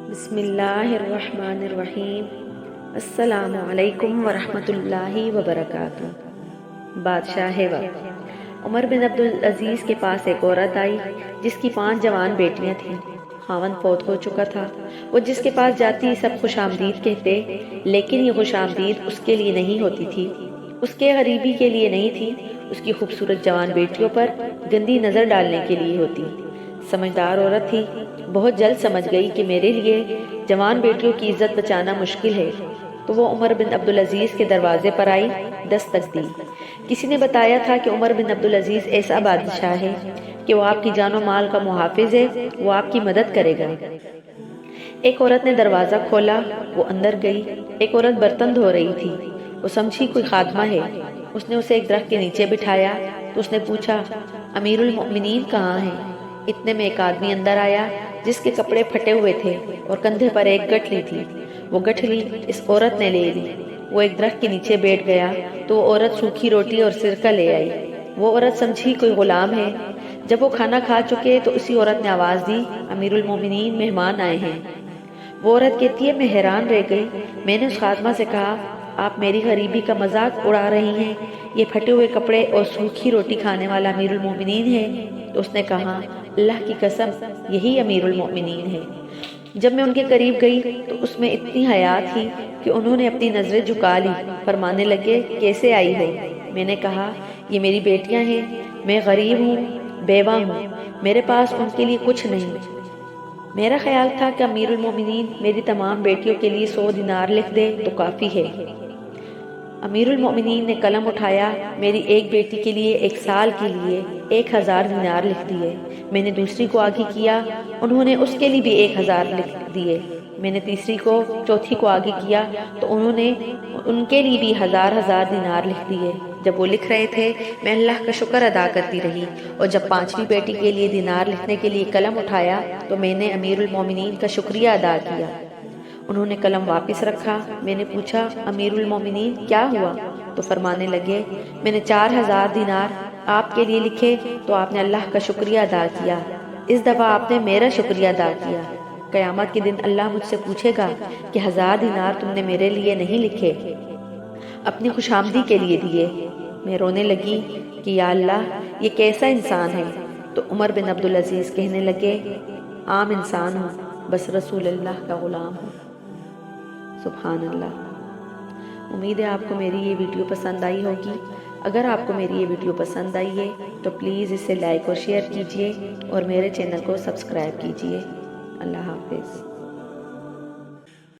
بسم اللہ الرحمن الرحیم۔ السلام علیکم ورحمۃ اللہ وبرکاتہ۔ بادشاہ وقت عمر بن عبدالعزیز کے پاس ایک عورت آئی جس کی 5 جوان بیٹیاں تھیں۔ خاوند فوت ہو چکا تھا۔ وہ جس کے پاس جاتی سب خوش آمدید کہتے، لیکن یہ خوش آمدید اس کے لیے نہیں ہوتی تھی، اس کے غریبی کے لیے نہیں تھی، اس کی خوبصورت جوان بیٹیوں پر گندی نظر ڈالنے کے لیے ہوتی۔ سمجھدار عورت تھی، بہت جلد سمجھ گئی کہ میرے لیے جوان بیٹیوں کی عزت بچانا مشکل ہے، تو وہ عمر بن عبدالعزیز کے دروازے پر آئی، دستک دی۔ کسی نے بتایا تھا کہ عمر بن عبدالعزیز ایسا بادشاہ ہے کہ وہ آپ کی جان و مال کا محافظ ہے، وہ آپ کی مدد کرے گا۔ ایک عورت نے دروازہ کھولا، وہ اندر گئی۔ ایک عورت برتن دھو رہی تھی، وہ سمجھی کوئی خادمہ ہے۔ اس نے اسے ایک درخت کے نیچے بٹھایا تو اس نے پوچھا، امیر المؤمنین کہاں ہیں؟ اتنے میں ایک آدمی اندر آیا جس کے کپڑے پھٹے ہوئے تھے اور کندھے پر ایک گٹھلی تھی۔ وہ گٹھلی اس عورت نے لے لی۔ وہ ایک درخت کے نیچے بیٹھ گیا تو وہ عورت سوکھی روٹی اور سرکہ لے آئی۔ وہ عورت سمجھی کوئی غلام ہے۔ جب وہ کھانا کھا چکے تو اسی عورت نے آواز دی، امیر المومنین مہمان آئے ہیں۔ وہ عورت کہتی ہے، میں حیران رہ گئی۔ میں نے اس خادمہ سے کہا، آپ میری غریبی کا مذاق اڑا رہی ہیں، یہ پھٹے ہوئے کپڑے اور سوکھی روٹی کھانے والا امیر المومنین ہے؟ تو اس نے کہا، اللہ کی قسم یہی امیر المؤمنین ہے۔ جب میں ان کے قریب گئی تو اس میں اتنی حیا تھی کہ انہوں نے اپنی نظریں جھکا لی، فرمانے لگے، کیسے آئی ہو؟ میں نے کہا، یہ میری بیٹیاں ہیں، میں غریب ہوں، بیوہ ہوں، میرے پاس ان کے لیے کچھ نہیں۔ میرا خیال تھا کہ امیر المومنین میری تمام بیٹیوں کے لیے 100 دینار لکھ دے تو کافی ہے۔ امیر المؤمنین نے قلم اٹھایا، میری ایک بیٹی کے لیے 1 سال کے لیے 1000 دینار لکھ دیے۔ میں نے دوسری کو آگے کیا، انہوں نے اس کے لیے بھی 1000 لکھ دیے۔ میں نے تیسری کو، چوتھی کو آگے کیا تو انہوں نے ان کے لیے بھی 1000 دینار لکھ دیے۔ جب وہ لکھ رہے تھے میں اللہ کا شکر ادا کرتی رہی، اور جب 5ویں بیٹی کے لیے دینار لکھنے کے لیے قلم اٹھایا تو میں نے امیر المومنین کا شکریہ ادا کیا۔ انہوں نے قلم واپس رکھا۔ میں نے پوچھا، امیر المومنین کیا ہوا؟ تو فرمانے لگے، میں نے 4000 دینار آپ کے لیے لکھے تو آپ نے اللہ کا شکریہ ادا کیا، اس دفعہ آپ نے میرا شکریہ ادا کیا۔ قیامت کے دن اللہ مجھ سے پوچھے گا کہ 1000 دینار تم نے میرے لیے نہیں لکھے، اپنی خوش آمدی کے لیے دیے۔ میں رونے لگی کہ یا اللہ، یہ کیسا انسان ہے؟ تو عمر بن عبدالعزیز کہنے لگے، عام انسان ہوں، بس رسول اللہ کا غلام ہوں۔ سبحان اللہ۔ امید ہے آپ کو میری یہ ویڈیو پسند آئی ہوگی۔ اگر آپ کو میری یہ ویڈیو پسند آئی ہے تو پلیز اسے لائک اور شیئر کیجیے اور میرے چینل کو سبسکرائب کیجیے۔ اللہ حافظ۔